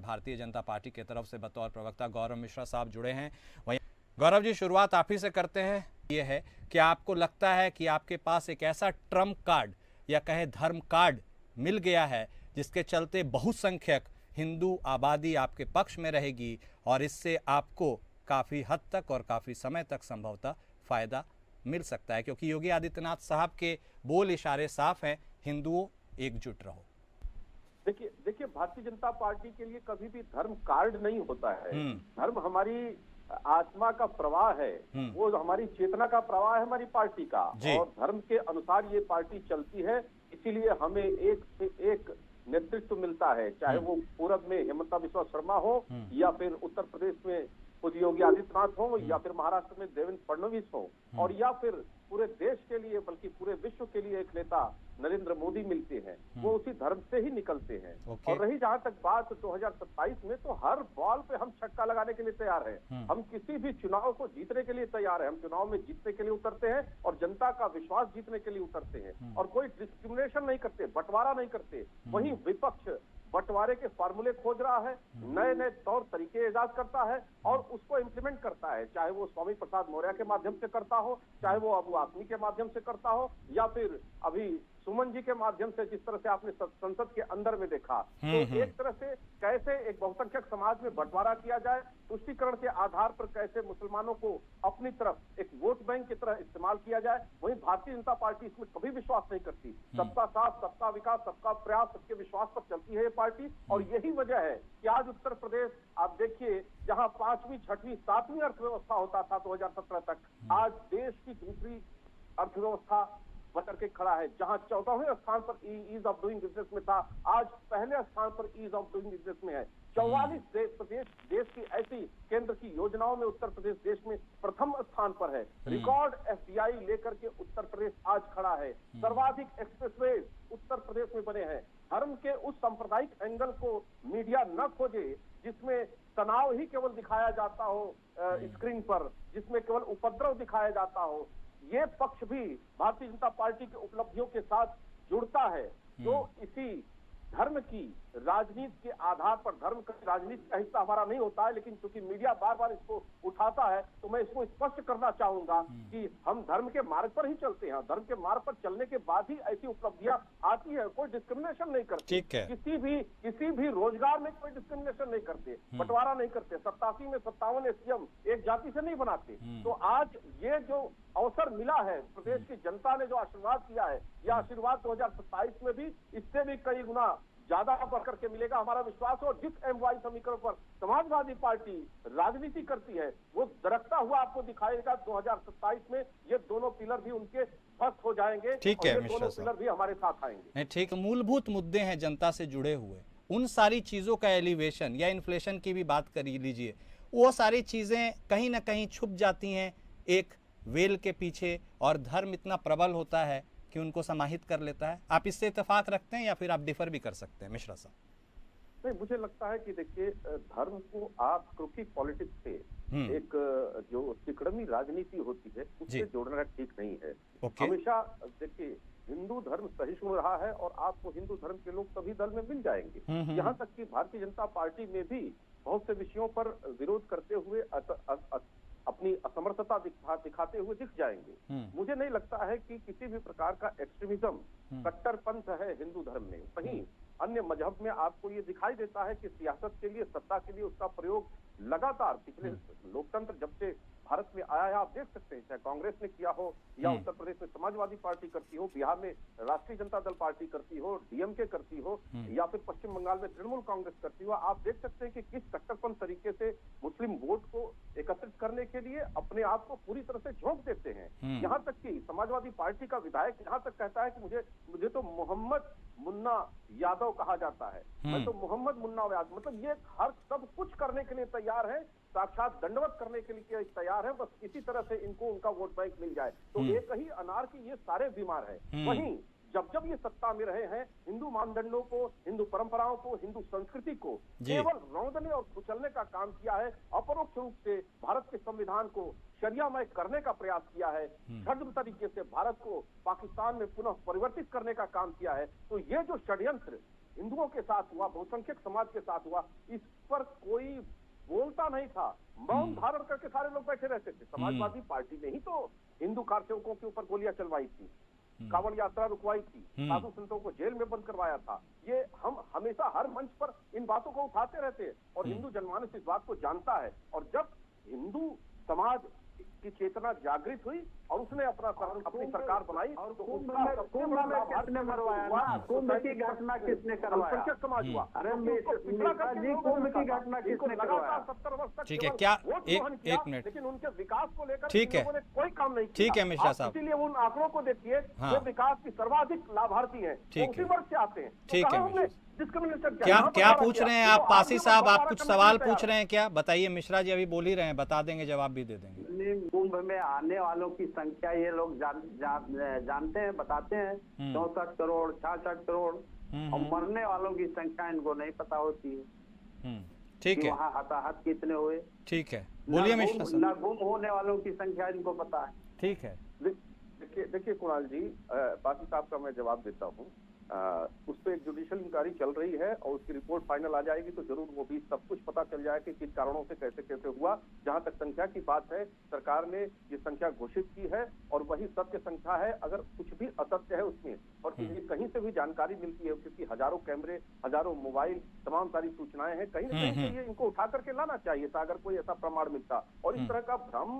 Bharatiya Janata party की तरफ से बतौर प्रवक्ता गौरव मिश्रा साहब जुड़े हैं। वहीं गौरव जी, शुरुआत आप ही से करते हैं। ये है कि आपको लगता है कि आपके पास एक ऐसा ट्रम्प कार्ड या कहे धर्म कार्ड मिल गया है जिसके चलते बहुसंख्यक हिंदू आबादी आपके पक्ष में रहेगी और इससे आपको काफ़ी हद तक और काफ़ी समय तक संभवतः फ़ायदा मिल सकता है, क्योंकि योगी आदित्यनाथ साहब के बोल इशारे साफ हैं, हिंदुओं एकजुट रहो। देखिए भारतीय जनता पार्टी के लिए कभी भी धर्म कार्ड नहीं होता है। धर्म हमारी आत्मा का प्रवाह है, वो हमारी चेतना का प्रवाह है हमारी पार्टी का, और धर्म के अनुसार ये पार्टी चलती है। इसीलिए हमें एक से एक नेतृत्व मिलता है, चाहे वो पूरब में हेमंत बिस्वा शर्मा हो या फिर उत्तर प्रदेश में खुद योगी आदित्यनाथ हो या फिर महाराष्ट्र में देवेंद्र फडणवीस हो, और या फिर पूरे देश के लिए बल्कि पूरे विश्व के लिए एक नेता नरेंद्र मोदी मिलते हैं। वो उसी धर्म से ही निकलते हैं। और रही जहां तक बात 2027 में, तो हर बॉल पे हम छक्का लगाने के लिए तैयार हैं। हम किसी भी चुनाव को जीतने के लिए तैयार हैं। हम चुनाव में जीतने के लिए उतरते हैं और जनता का विश्वास जीतने के लिए उतरते हैं, और कोई डिस्क्रिमिनेशन नहीं करते, बंटवारा नहीं करते। वहीं विपक्ष बंटवारे के फार्मूले खोज रहा है, नए नए तौर तरीके इजाद करता है और उसको इम्प्लीमेंट करता है, चाहे वो स्वामी प्रसाद मौर्य के माध्यम से करता हो, चाहे वो अबू आदमी के माध्यम से करता हो, या फिर अभी सुमन जी के माध्यम से, जिस तरह से आपने संसद के अंदर में देखा। तो एक तरह से कैसे एक बहुसंख्यक समाज में बंटवारा किया जाए, तुष्टीकरण के आधार पर कैसे मुसलमानों को अपनी तरफ एक वोट बैंक की तरह इस्तेमाल किया जाए, वहीं भारतीय जनता पार्टी इसमें कभी विश्वास नहीं करती। सबका साथ, सबका विकास, सबका प्रयास, सबके विश्वास पर चलती है ये पार्टी। और यही वजह है कि आज उत्तर प्रदेश आप देखिए, जहां 5वीं, 6वीं, 7वीं अर्थव्यवस्था होता था 2017 तक, आज देश की दूसरी अर्थव्यवस्था बकर के खड़ा है। जहां 14वें स्थान पर ईज ऑफ डूइंग बिजनेस में था, आज पहले स्थान पर ईज ऑफ डूइंग बिजनेस में है। 44 देश की ऐसी केंद्र की योजनाओं में उत्तर प्रदेश देश में प्रथम स्थान पर है। रिकॉर्ड एफडीआई लेकर के उत्तर प्रदेश आज खड़ा है। सर्वाधिक एक्सप्रेसवे उत्तर प्रदेश में बने हैं। धर्म के उस सांप्रदायिक एंगल को मीडिया न खोजे जिसमें तनाव ही केवल दिखाया जाता हो स्क्रीन पर, जिसमें केवल उपद्रव दिखाया जाता हो। ये पक्ष भी भारतीय जनता पार्टी की उपलब्धियों के साथ जुड़ता है, जो इसी धर्म की राजनीति के आधार पर, धर्म का राजनीति का हिस्सा हमारा नहीं होता है, लेकिन क्योंकि मीडिया बार बार इसको उठाता है, तो मैं इसको स्पष्ट करना चाहूंगा कि हम धर्म के मार्ग पर ही चलते हैं। धर्म के मार्ग पर चलने के बाद ही ऐसी उपलब्धियां आती है। कोई डिस्क्रिमिनेशन नहीं करते, किसी भी रोजगार में कोई डिस्क्रिमिनेशन नहीं करते, बंटवारा नहीं करते। 87 में 57 एसडीएम एक जाति से नहीं बनाते। तो आज ये जो अवसर मिला है, प्रदेश की जनता ने जो आशीर्वाद किया है, यह आशीर्वाद 2027 में भी इससे भी कई गुना ज्यादा बढ़ करके मिलेगा, हमारा विश्वास है। और जिस एमवाई समीकरण पर समाजवादी पार्टी राजनीति करती है, वो दरकता हुआ आपको दिखाएगा 2027 में। ये दोनों पिलर भी उनके ध्वस्त हो जाएंगे। ठीक है, दोनों पिलर भी हमारे साथ आएंगे। ठीक, मूलभूत मुद्दे हैं जनता से जुड़े हुए, उन सारी चीजों का एलिवेशन या इन्फ्लेशन की भी बात कर लीजिए, वो सारी चीजें कहीं ना कहीं छुप जाती हैं एक वेल के पीछे, और धर्म इतना प्रबल होता है कि उनको समाहित कर लेता है। आप इससे इत्तेफाक रखते हैं या फिर आप डिफर भी कर सकते हैं मिश्रा साहब? नहीं, मुझे लगता है कि देखिए, धर्म को आप क्रूकी पॉलिटिक्स से, एक जो तिकड़मी राजनीति होती है, उससे जोड़ना ठीक नहीं है। हमेशा देखिए, हिंदू धर्म सहिष्णु रहा है और आपको हिंदू धर्म के लोग सभी दल में मिल जाएंगे। यहाँ तक कि भारतीय जनता पार्टी में भी बहुत से विषयों पर विरोध करते हुए अपनी असमर्थता दिखाते हुए दिख जाएंगे। मुझे नहीं लगता है कि किसी भी प्रकार का एक्सट्रीमिज्म, कट्टरपंथ है हिंदू धर्म में। वहीं अन्य मजहब में आपको ये दिखाई देता है कि सियासत के लिए, सत्ता के लिए उसका प्रयोग लगातार पिछले लोकतंत्र जब से भारत में आया है, आप देख सकते हैं, चाहे कांग्रेस ने किया हो या उत्तर प्रदेश में समाजवादी पार्टी करती हो, बिहार में राष्ट्रीय जनता दल पार्टी करती हो, डीएमके करती हो, या फिर पश्चिम बंगाल में तृणमूल कांग्रेस करती हो। आप देख सकते हैं कि किस कट्टरपंथ तरीके से मुस्लिम वोट को एकत्रित करने के लिए अपने आप को पूरी तरह से झोंक देते हैं। यहाँ तक कि समाजवादी पार्टी का विधायक यहाँ तक कहता है कि मुझे तो मोहम्मद मुन्ना यादव कहा जाता है, मैं तो मोहम्मद मुन्ना यादव, मतलब ये हर सब कुछ करने के लिए तैयार है, साक्षात दंडवत करने के लिए तैयार है, बस इसी तरह से इनको उनका वोट बैंक मिल जाए। तो एक ही अनार की ये सारे बीमार है। वहीं जब ये सत्ता में रहे हैं, हिंदू मानदंडों को, हिंदू परंपराओं को, हिंदू संस्कृति को केवल रौंदने और कुचलने का काम किया है। अपरोक्ष रूप से भारत के संविधान को शरियामय करने का प्रयास किया है, छद्म तरीके से भारत को पाकिस्तान में पुनः परिवर्तित करने का काम किया है। तो ये जो षड्यंत्र हिंदुओं के साथ हुआ, बहुसंख्यक समाज के साथ हुआ, इस पर कोई बोलता नहीं था। मौन धारण करके सारे लोग बैठे रहते थे। समाजवादी पार्टी ने ही तो हिंदू कार सेवकों के ऊपर गोलियां चलवाई थी, कांवड़ यात्रा रुकवाई थी, साधु संतों को जेल में बंद करवाया था। ये हम हमेशा हर मंच पर इन बातों को उठाते रहते हैं और हिंदू जनमानस इस बात को जानता है। और जब हिंदू समाज की चेतना जागृत हुई और उसने अपनी सरकार बनाई और कुंभ में किसने मरवाया? कुंभ की घटना किसने करवाया? समाज हुआ। अरे मिश्रा जी, कुंभ की घटना किसने करवाया? 70 वर्ष तक ठीक है, क्या एक मिनट, लेकिन उनके विकास को लेकर ठीक है, कोई काम नहीं किया। ठीक है मिश्रा साहब, इसीलिए उन आंकड़ों को देखिए, जो विकास की सर्वाधिक लाभार्थी हैं, उसी वर्ग से आते हैं। ठीक है, क्या क्या पूछ रहे हैं आप पासी साहब? आप कुछ सवाल पूछ रहे हैं क्या? बताइए। मिश्रा जी अभी बोल ही रहे हैं, बता देंगे, जवाब भी दे देंगे। कुंभ में आने वालों की संख्या ये लोग जानते हैं, बताते हैं 64 करोड़ 66 करोड़, और मरने वालों की संख्या इनको नहीं पता होती है। ठीक है, वहाँ हताहत कितने हुए। ठीक है, बोलिए मिश्रा साहब। ना गुम होने वालों की संख्या इनको पता है। ठीक है, देखिए कुणाल जी, पासी साहब का मैं जवाब देता हूँ। उस पर एक जुडिशियल इंक्वायरी चल रही है और उसकी रिपोर्ट फाइनल आ जाएगी तो जरूर वो भी सब कुछ पता चल जाएगा कि किन कारणों से कैसे कैसे हुआ। जहां तक संख्या की बात है, सरकार ने ये संख्या घोषित की है और वही सत्य संख्या है। अगर कुछ भी असत्य है उसमें और कहीं से भी जानकारी मिलती है, क्योंकि हजारों कैमरे, हजारों मोबाइल, तमाम सारी सूचनाएं हैं, कहीं ना कहीं से ये इनको उठा करके लाना चाहिए था अगर कोई ऐसा प्रमाण मिलता। और इस तरह का भ्रम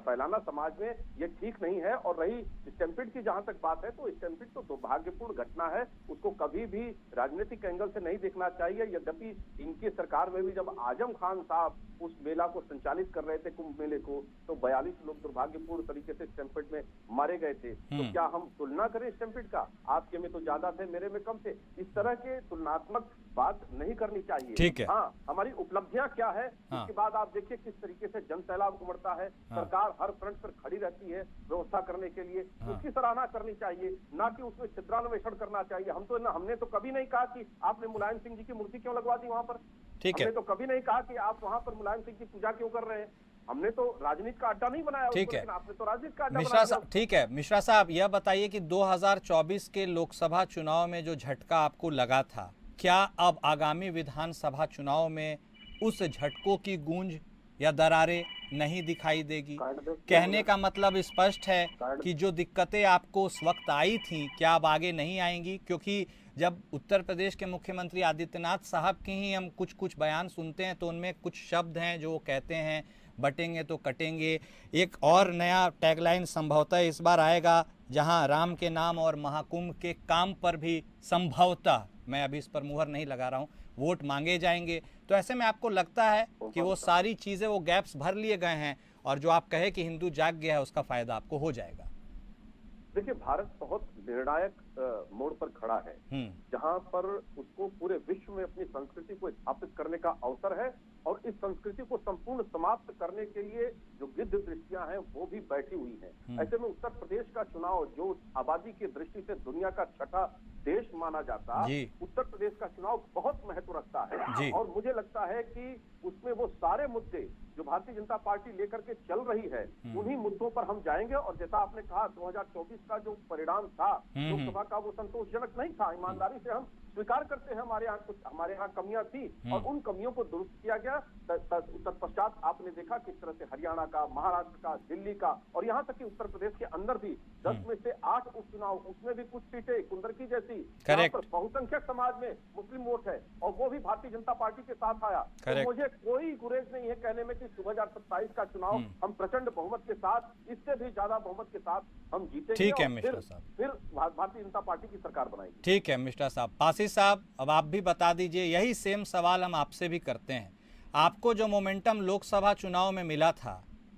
फैलाना समाज में ये ठीक नहीं है। और रही स्टैम्पिड की जहां तक बात है, तो स्टैम्पिड तो दुर्भाग्यपूर्ण घटना है, उसको कभी भी राजनीतिक एंगल से नहीं देखना चाहिए। यद्यपि इनकी सरकार में भी जब आजम खान साहब उस मेला को संचालित कर रहे थे, कुंभ मेले को, तो 42 लोग दुर्भाग्यपूर्ण तरीके से स्टैम्पिड में मारे गए थे। तो क्या हम तुलना करें स्टैम्पिड का? आपके में तो ज्यादा थे, मेरे में कम थे। इस तरह के तुलनात्मक बात नहीं करनी चाहिए। ठीक है। हाँ, हमारी उपलब्धियां क्या है, इसके बाद आप देखिए किस तरीके से जन सैलाब उमड़ता है। सरकार हर फ्रंट पर खड़ी रहती है व्यवस्था करने के लिए, उसकी सराहना करनी चाहिए, ना कि उसमें छिद्रान्वेषण करना चाहिए। हमने तो कभी नहीं कहा कि आपने मुलायम सिंह जी की मूर्ति क्यों लगवा दी वहां पर। ठीक है, हमने तो कभी नहीं कहा कि आप वहां पर मुलायम सिंह की पूजा क्यों कर रहे हैं। हमने तो राजनीति का अड्डा नहीं बनाया। ठीक है, आपने तो राजनीति का अड्डा मिश्रा साहब। ठीक है मिश्रा साहब, यह बताइए कि 2024 के लोकसभा चुनाव में जो झटका आपको लगा था, क्या अब आगामी विधानसभा चुनाव में उस झटकों की गूंज या दरारें नहीं दिखाई देगी? कहने का मतलब स्पष्ट है कि जो दिक्कतें आपको उस वक्त आई थी, क्या अब आगे नहीं आएंगी? क्योंकि जब उत्तर प्रदेश के मुख्यमंत्री आदित्यनाथ साहब के ही हम कुछ बयान सुनते हैं तो उनमें कुछ शब्द हैं जो वो कहते हैं, बटेंगे तो कटेंगे। एक और नया टैगलाइन संभवतः इस बार आएगा, जहां राम के नाम और महाकुंभ के काम पर भी संभवतः, मैं अभी इस पर मुहर नहीं लगा रहा हूं, वोट मांगे जाएंगे। तो ऐसे में आपको लगता है कि वो सारी चीज़ें, वो गैप्स भर लिए गए हैं और जो आप कहे कि हिंदू जाग गया है, उसका फायदा आपको हो जाएगा? देखिए, भारत बहुत निर्णायक मोड़ पर खड़ा है, जहां पर उसको पूरे विश्व में अपनी संस्कृति को स्थापित करने का अवसर है। और इस संस्कृति को संपूर्ण समाप्त करने के लिए जो गिद्ध दृष्टियां हैं वो भी बैठी हुई हैं। ऐसे में उत्तर प्रदेश का चुनाव, जो आबादी की दृष्टि से दुनिया का छठा देश माना जाता, उत्तर प्रदेश का चुनाव बहुत महत्व रखता है। और मुझे लगता है कि उसमें वो सारे मुद्दे जो भारतीय जनता पार्टी लेकर के चल रही है, उन्हीं मुद्दों पर हम जाएंगे। और जैसा आपने कहा, 2024 का जो परिणाम था लोकसभा का, वो संतोषजनक नहीं था। ईमानदारी से हम स्वीकार करते हैं, हमारे यहाँ कमियां थी और उन कमियों को दुरुस्त किया गया। तत्पश्चात आपने देखा किस तरह से हरियाणा का, महाराष्ट्र का, दिल्ली का और यहाँ तक कि उत्तर प्रदेश के अंदर भी 10 में से 8 उपचुनाव, उसमें भी कुछ सीटें कुंदर की जैसी, यहाँ पर बहुसंख्यक समाज में मुस्लिम वोट है और वो भी भारतीय जनता पार्टी के साथ आया। तो मुझे कोई गुरेज नहीं है कहने में कि 2027 का चुनाव हम प्रचंड बहुमत के साथ, इससे भी ज्यादा बहुमत के साथ हम जीतेंगे। ठीक है मिश्रा साहब, फिर भारतीय जनता पार्टी की सरकार बनाएगी। ठीक है मिश्रा साहब। पासी साहब, अब आप भी बता दीजिए, यही सेम सवाल हम आपसे भी करते हैं। आपको जो मोमेंटम लोकसभा चुनाव में मिला था,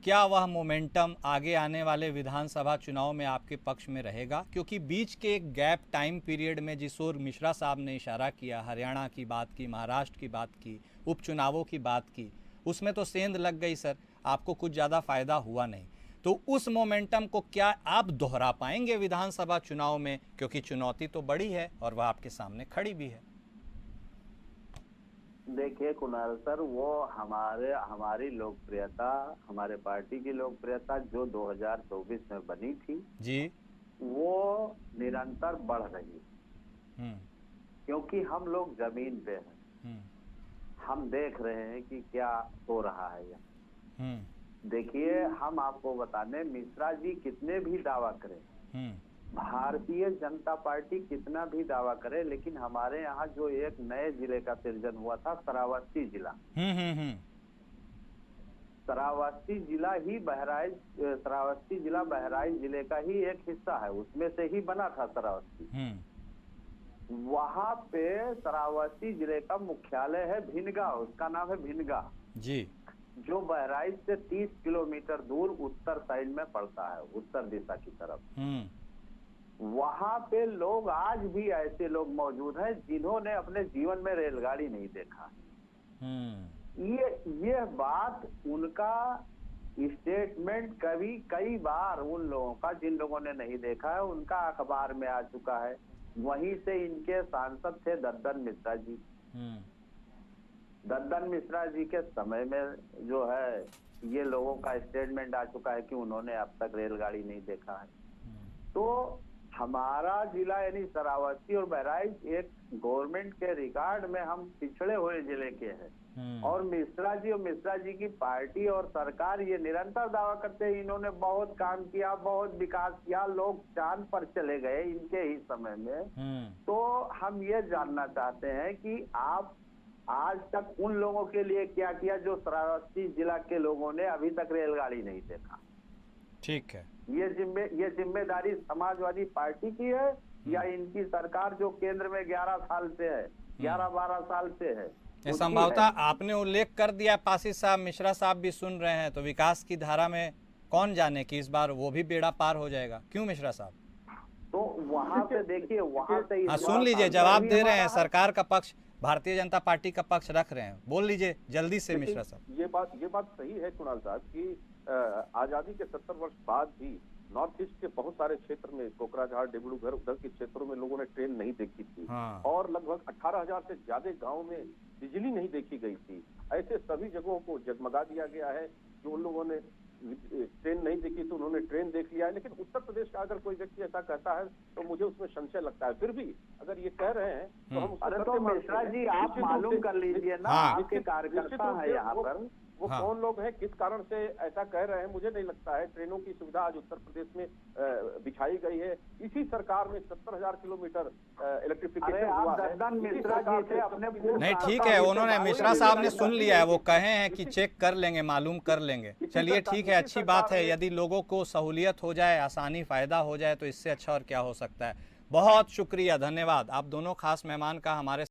क्या वह मोमेंटम आगे आने वाले विधानसभा चुनाव में आपके पक्ष में रहेगा? क्योंकि बीच के एक गैप टाइम पीरियड में जिस ओर मिश्रा साहब ने इशारा किया, हरियाणा की बात की, महाराष्ट्र की बात की, उपचुनावों की बात की, उसमें तो सेंध लग गई सर, आपको कुछ ज़्यादा फायदा हुआ नहीं। तो उस मोमेंटम को क्या आप दोहरा पाएंगे विधानसभा चुनाव में? क्योंकि चुनौती तो बड़ी है और वह आपके सामने खड़ी भी है। देखिए कुणाल सर, वो हमारी लोकप्रियता, हमारे पार्टी की लोकप्रियता जो 2024 में बनी थी जी, वो निरंतर बढ़ रही है। क्योंकि हम लोग जमीन पे हैं, हम देख रहे हैं कि क्या हो रहा है यहाँ। देखिए, हम आपको बताने, मिश्रा जी कितने भी दावा करें, भारतीय जनता पार्टी कितना भी दावा करे, लेकिन हमारे यहाँ जो एक नए जिले का सृजन हुआ था, श्रावस्ती जिला, श्रावस्ती जिला ही बहराइच, श्रावस्ती जिला बहराइच जिले का ही एक हिस्सा है, उसमें से ही बना था श्रावस्ती। वहाँ पे श्रावस्ती जिले का मुख्यालय है भिनगा, उसका नाम है भिनगा जी, जो बहराइच से 30 किलोमीटर दूर उत्तर साइड में पड़ता है, उत्तर दिशा की तरफ। वहाँ पे लोग, आज भी ऐसे लोग मौजूद हैं जिन्होंने अपने जीवन में रेलगाड़ी नहीं देखा। ये बात, उनका स्टेटमेंट कई बार उन लोगों का, जिन लोगों ने नहीं देखा है, उनका अखबार में आ चुका है। वहीं से इनके सांसद थे दद्दन मिश्रा जी। दद्दन मिश्रा जी के समय में जो है ये लोगों का स्टेटमेंट आ चुका है कि उन्होंने अब तक रेलगाड़ी नहीं देखा है। तो हमारा जिला यानी श्रावस्ती और बहराइच एक गवर्नमेंट के रिकॉर्ड में हम पिछड़े हुए जिले के हैं, और मिश्रा जी और मिश्रा जी की पार्टी और सरकार ये निरंतर दावा करते हैं इन्होंने बहुत काम किया, बहुत विकास किया, लोग चांद पर चले गए इनके ही समय में। तो हम ये जानना चाहते हैं कि आप आज तक उन लोगों के लिए क्या किया जो श्रावस्ती जिला के लोगों ने अभी तक रेलगाड़ी नहीं देखा। ठीक है, ये जिम्मेदारी समाजवादी पार्टी की है या इनकी सरकार जो केंद्र में 11 साल से है, 11-12 साल से है? ये संभवतः आपने उल्लेख कर दिया पासी साहब, मिश्रा साहब भी सुन रहे हैं, तो विकास की धारा में कौन जाने कि इस बार वो भी बेड़ा पार हो जाएगा। क्यों मिश्रा साहब? तो वहाँ पे देखिए, वहाँ से हाँ, सुन लीजिए, जवाब दे रहे हैं, सरकार का पक्ष, भारतीय जनता पार्टी का पक्ष रख रहे हैं, बोल लीजिए जल्दी से मिश्रा साहब। ये बात सही है कुणाल साहब कि आजादी के 70 वर्ष बाद भी नॉर्थ ईस्ट के बहुत सारे क्षेत्र में, कोकराझार, डिब्रूगढ़, उधर के क्षेत्रों में लोगों ने ट्रेन नहीं देखी थी। और लगभग 18,000 से ज्यादा गांव में बिजली नहीं देखी गई थी। ऐसे सभी जगहों को जगमगा दिया गया है। जो उन लोगों ने ट्रेन नहीं देखी तो उन्होंने ट्रेन देख लिया है। लेकिन उत्तर प्रदेश का अगर कोई व्यक्ति ऐसा कहता है तो मुझे उसमें संशय लगता है। फिर भी अगर ये कह रहे हैं तो हम तो मिश्रा जी आप मालूम कर लीजिए ना, आपके कार्यकर्ता है यहाँ पर, वो कौन लोग हैं, किस कारण से ऐसा कह रहे हैं। मुझे नहीं लगता है। ट्रेनों की सुविधा आज उत्तर प्रदेश में बिछाई गई है। इसी सरकार में 70,000 किलोमीटर इलेक्ट्रिफिकेशन हुआ है। मिश्रा जी से अपने नहीं, ठीक है, उन्होंने, मिश्रा साहब ने सुन लिया है, वो कहे हैं कि चेक कर लेंगे, मालूम कर लेंगे। चलिए ठीक है, अच्छी बात है। यदि लोगों को सहूलियत हो जाए, आसानी, फायदा हो जाए तो इससे अच्छा और क्या हो सकता है। बहुत शुक्रिया, धन्यवाद। आप दोनों खास मेहमान का हमारे